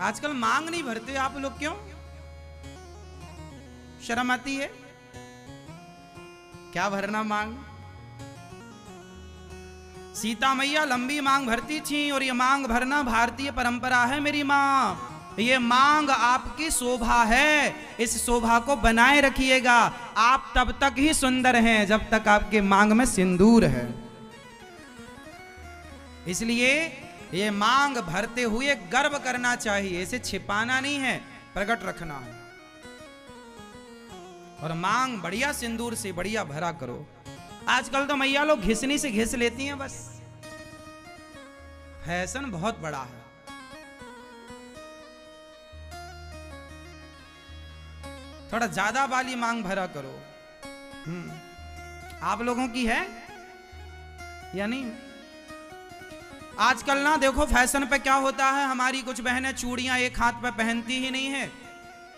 आजकल मांग नहीं भरते आप लोग, क्यों? शर्म आती है क्या भरना मांग? सीता मैया लंबी मांग भरती थी, और ये मांग भरना भारतीय परंपरा है मेरी मां। ये मांग आपकी शोभा है, इस शोभा को बनाए रखिएगा। आप तब तक ही सुंदर हैं जब तक आपके मांग में सिंदूर है। इसलिए ये मांग भरते हुए गर्व करना चाहिए, इसे छिपाना नहीं है, प्रकट रखना है। और मांग बढ़िया सिंदूर से बढ़िया भरा करो। आजकल तो मैया लोग घिसनी से घिस लेती हैं बस। फैशन बहुत बड़ा है। थोड़ा ज्यादा वाली मांग भरा करो। आप लोगों की है या नहीं? आजकल ना देखो फैशन पे क्या होता है, हमारी कुछ बहनें चूड़ियां एक हाथ पे पहनती ही नहीं है,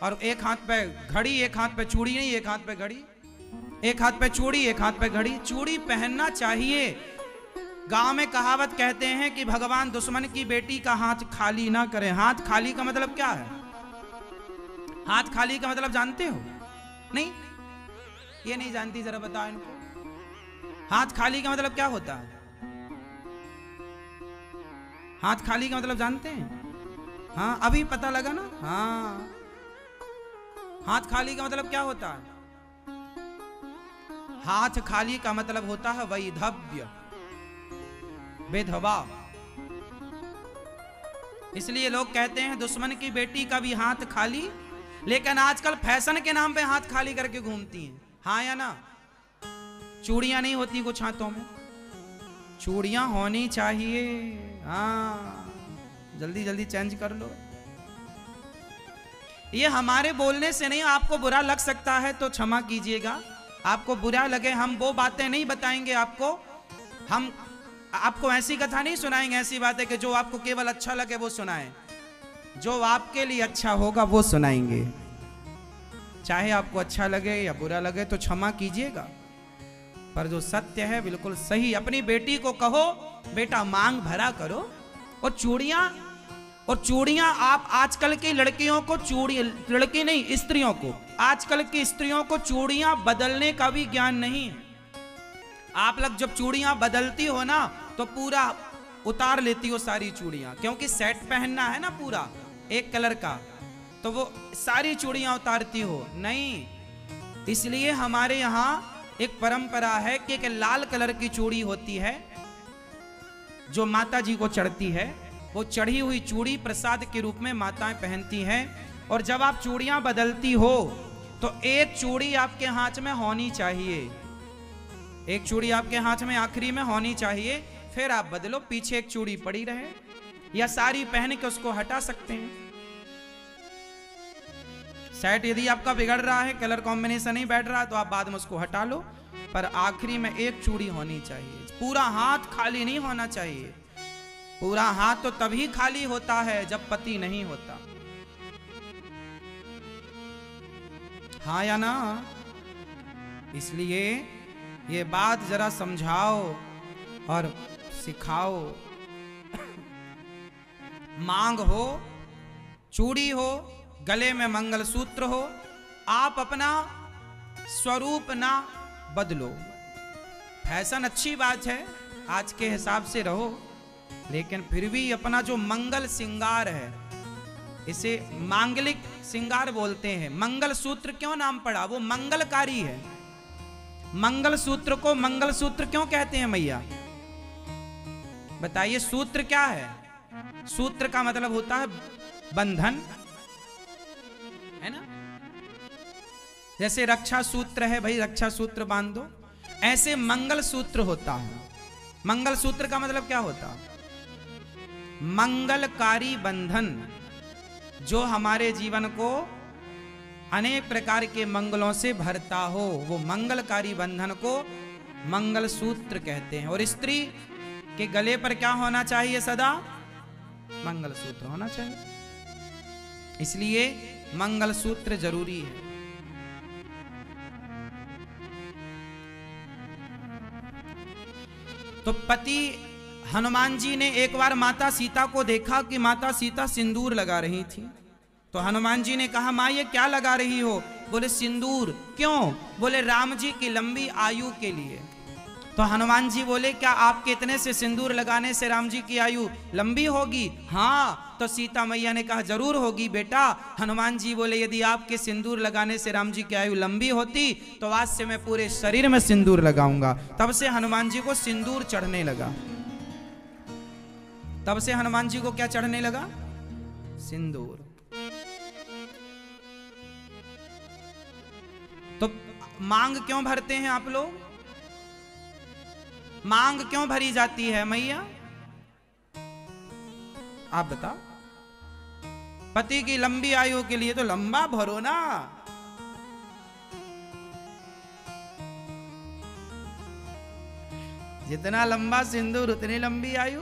और एक हाथ पे घड़ी, एक हाथ पे चूड़ी नहीं, एक हाथ पे घड़ी, एक हाथ पे चूड़ी, एक हाथ पे घड़ी। चूड़ी पहनना चाहिए। गांव में कहावत कहते हैं कि भगवान दुश्मन की बेटी का हाथ खाली ना करें। हाथ खाली का मतलब क्या है? हाथ खाली का मतलब जानते हो? नहीं, ये नहीं जानती, जरा बताओ इनको। हाथ खाली का मतलब क्या होता है? हाथ खाली का मतलब जानते हैं? हाँ, अभी पता लगा ना। हाँ, हाथ खाली का मतलब क्या होता है? हाथ खाली का मतलब होता है वैधव्य, विधवा। इसलिए लोग कहते हैं दुश्मन की बेटी का भी हाथ खाली, लेकिन आजकल फैशन के नाम पे हाथ खाली करके घूमती हैं। हाँ या ना? चूड़ियां नहीं होती कुछ हाथों में, चूड़ियां होनी चाहिए। हाँ, जल्दी जल्दी चेंज कर लो। ये हमारे बोलने से नहीं, आपको बुरा लग सकता है तो क्षमा कीजिएगा। आपको बुरा लगे, हम वो बातें नहीं बताएंगे आपको। हम आपको ऐसी कथा नहीं सुनाएंगे, ऐसी बातें कि जो आपको केवल अच्छा लगे वो सुनाएं। जो आपके लिए अच्छा होगा वो सुनाएंगे। चाहे आपको अच्छा लगे या बुरा लगे तो क्षमा कीजिएगा, पर जो सत्य है बिल्कुल सही। अपनी बेटी को कहो बेटा मांग भरा करो। और चूड़ियां आप आजकल की लड़कियों को, लड़की नहीं स्त्रियों को, आजकल की स्त्रियों को चूड़ियां बदलने का भी ज्ञान नहीं है। आप लोग जब चूड़ियां बदलती हो ना तो पूरा उतार लेती हो सारी चूड़ियां, क्योंकि सेट पहनना है ना पूरा एक कलर का, तो वो सारी चूड़ियां उतारती हो नहीं। इसलिए हमारे यहाँ एक परंपरा है कि एक लाल कलर की चूड़ी होती है जो माता जी को चढ़ती है। वो चढ़ी हुई चूड़ी प्रसाद के रूप में माताएं पहनती हैं। और जब आप चूड़ियां बदलती हो तो एक चूड़ी आपके हाथ में होनी चाहिए, एक चूड़ी आपके हाथ में आखिरी में होनी चाहिए। फिर आप बदलो, पीछे एक चूड़ी पड़ी रहे, या सारी पहन के उसको हटा सकते हैं। सेट यदि आपका बिगड़ रहा है, कलर कॉम्बिनेशन नहीं बैठ रहा है, तो आप बाद में उसको हटा लो, पर आखिरी में एक चूड़ी होनी चाहिए। पूरा हाथ खाली नहीं होना चाहिए। पूरा हाथ तो तभी खाली होता है जब पति नहीं होता। हाँ या ना? इसलिए ये बात जरा समझाओ और सिखाओ। मांग हो, चूड़ी हो, गले में मंगलसूत्र हो, आप अपना स्वरूप ना बदलो। फैशन अच्छी बात है, आज के हिसाब से रहो, लेकिन फिर भी अपना जो मंगल श्रृंगार है, इसे मांगलिक श्रृंगार बोलते हैं। मंगलसूत्र क्यों नाम पड़ा? वो मंगलकारी है। मंगलसूत्र को मंगलसूत्र क्यों कहते हैं मैया? बताइए, सूत्र क्या है? सूत्र का मतलब होता है बंधन, है ना? जैसे रक्षा सूत्र है, भाई रक्षा सूत्र बांध दो, ऐसे मंगल सूत्र होता है। मंगल सूत्र का मतलब क्या होता है? मंगलकारी बंधन, जो हमारे जीवन को अनेक प्रकार के मंगलों से भरता हो, वो मंगलकारी बंधन को मंगल सूत्र कहते हैं। और स्त्री के गले पर क्या होना चाहिए? सदा मंगल सूत्र होना चाहिए। इसलिए मंगल सूत्र जरूरी है। तो पति हनुमान जी ने एक बार माता सीता को देखा कि माता सीता सिंदूर लगा रही थी। तो हनुमान जी ने कहा, माँ ये क्या लगा रही हो? बोले सिंदूर। क्यों? बोले राम जी की लंबी आयु के लिए। तो हनुमान जी बोले, क्या आपके इतने से सिंदूर लगाने से राम जी की आयु लंबी होगी? हाँ। तो सीता मैया ने कहा, जरूर होगी बेटा। हनुमान जी बोले, यदि आपके सिंदूर लगाने से राम जी की आयु लंबी होती तो आज से मैं पूरे शरीर में सिंदूर लगाऊंगा। तब से हनुमान जी को सिंदूर चढ़ने लगा। तब से हनुमान जी को क्या चढ़ने लगा? सिंदूर। तो मांग क्यों भरते हैं आप लोग? मांग क्यों भरी जाती है मैया? आप बताओ। पति की लंबी आयु के लिए तो लंबा भरो ना। जितना लंबा सिंदूर उतनी लंबी आयु।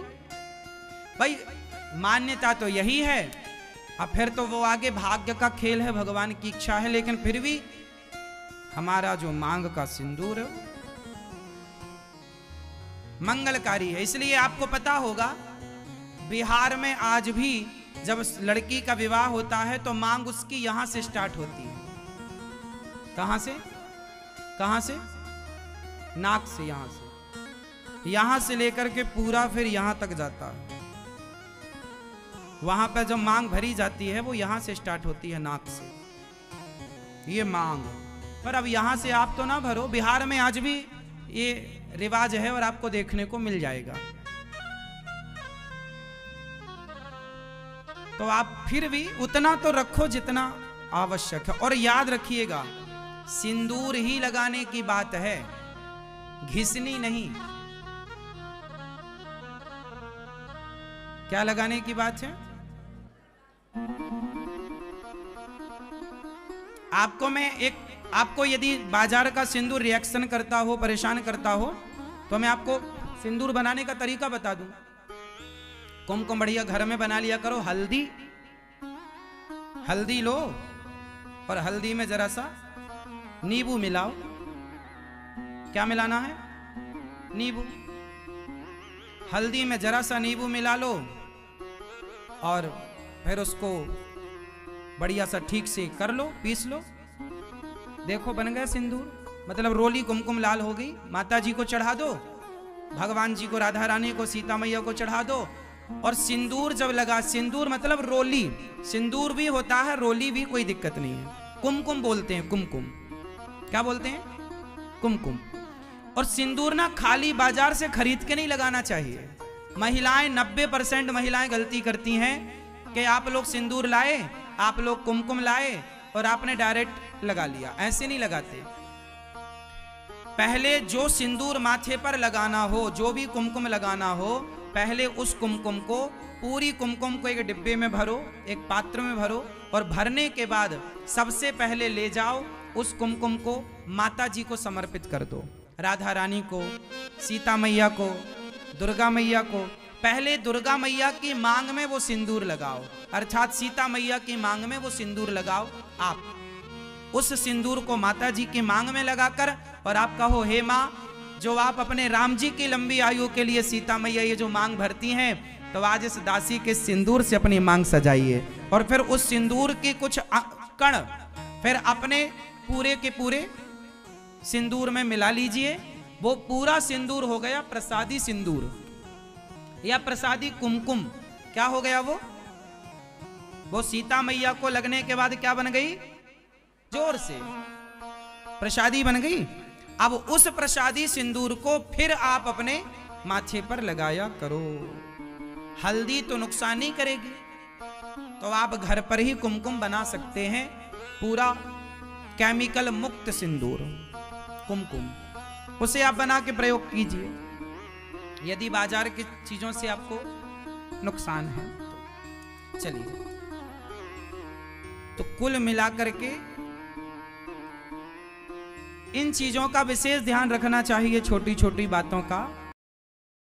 भाई मान्यता तो यही है। अब फिर तो वो आगे भाग्य का खेल है, भगवान की इच्छा है, लेकिन फिर भी हमारा जो मांग का सिंदूर है मंगलकारी है। इसलिए आपको पता होगा बिहार में आज भी जब लड़की का विवाह होता है तो मांग उसकी यहां से स्टार्ट होती है। कहां से? कहां से? नाक से। यहां से लेकर के पूरा फिर यहां तक जाता है। वहां पर जब मांग भरी जाती है वो यहां से स्टार्ट होती है, नाक से। ये मांग। पर अब यहां से आप तो ना भरो। बिहार में आज भी ये रिवाज है और आपको देखने को मिल जाएगा। तो आप फिर भी उतना तो रखो जितना आवश्यक है। और याद रखिएगा, सिंदूर ही लगाने की बात है, घिसनी नहीं। क्या लगाने की बात है? आपको यदि बाजार का सिंदूर रिएक्शन करता हो, परेशान करता हो, तो मैं आपको सिंदूर बनाने का तरीका बता दूं। कुमकुम बढ़िया घर में बना लिया करो। हल्दी लो और हल्दी में जरा सा नींबू मिलाओ। क्या मिलाना है? नींबू। हल्दी में जरा सा नींबू मिला लो और फिर उसको बढ़िया सा ठीक से कर लो, पीस लो। देखो बन गया सिंदूर। मतलब रोली कुमकुम लाल हो गई। माता जी को चढ़ा दो, भगवान जी को, राधा रानी को, सीता मैया को चढ़ा दो। और सिंदूर जब लगा, सिंदूर मतलब रोली, सिंदूर भी होता है, रोली भी, कोई दिक्कत नहीं है। कुमकुम बोलते हैं, कुमकुम। क्या बोलते हैं? कुमकुम। और सिंदूर ना खाली बाजार से खरीद के नहीं लगाना चाहिए। महिलाएं 90% महिलाएं गलती करती हैं कि आप लोग सिंदूर लाए, आप लोग कुमकुम लाए और आपने डायरेक्ट लगा लिया। ऐसे नहीं लगाते। पहले जो सिंदूर माथे पर लगाना हो, जो भी कुमकुम लगाना हो, पहले उस कुमकुम को, पूरी कुमकुम को एक डिब्बे में भरो, एक पात्र में भरो। और भरने के बाद सबसे पहले ले जाओ उस कुमकुम को माता जी को समर्पित कर दो। राधा रानी को, सीता मैया को, दुर्गा मैया को। पहले दुर्गा मैया की मांग में वो सिंदूर लगाओ, अर्थात सीता मैया की मांग में वो सिंदूर लगाओ। आप उस सिंदूर को माता जी की मांग में लगाकर और आप कहो, हे माँ, जो आप अपने राम जी की लंबी आयु के लिए सीता मैया ये जो मांग भरती हैं, तो आज इस दासी के सिंदूर से अपनी मांग सजाइए। और फिर उस सिंदूर के कुछ कण फिर अपने पूरे के पूरे सिंदूर में मिला लीजिए। वो पूरा सिंदूर हो गया प्रसादी सिंदूर या प्रसादी कुमकुम। क्या हो गया वो सीता मैया को लगने के बाद क्या बन गई? जोर से प्रसादी बन गई। अब उस प्रसादी सिंदूर को फिर आप अपने माथे पर लगाया करो। हल्दी तो नुकसान नहीं करेगी, तो आप घर पर ही कुमकुम बना सकते हैं। पूरा केमिकल मुक्त सिंदूर कुमकुम, उसे आप बना के प्रयोग कीजिए। यदि बाजार की चीजों से आपको नुकसान है तो चलिए। तो कुल मिलाकर के इन चीजों का विशेष ध्यान रखना चाहिए, छोटी छोटी बातों का।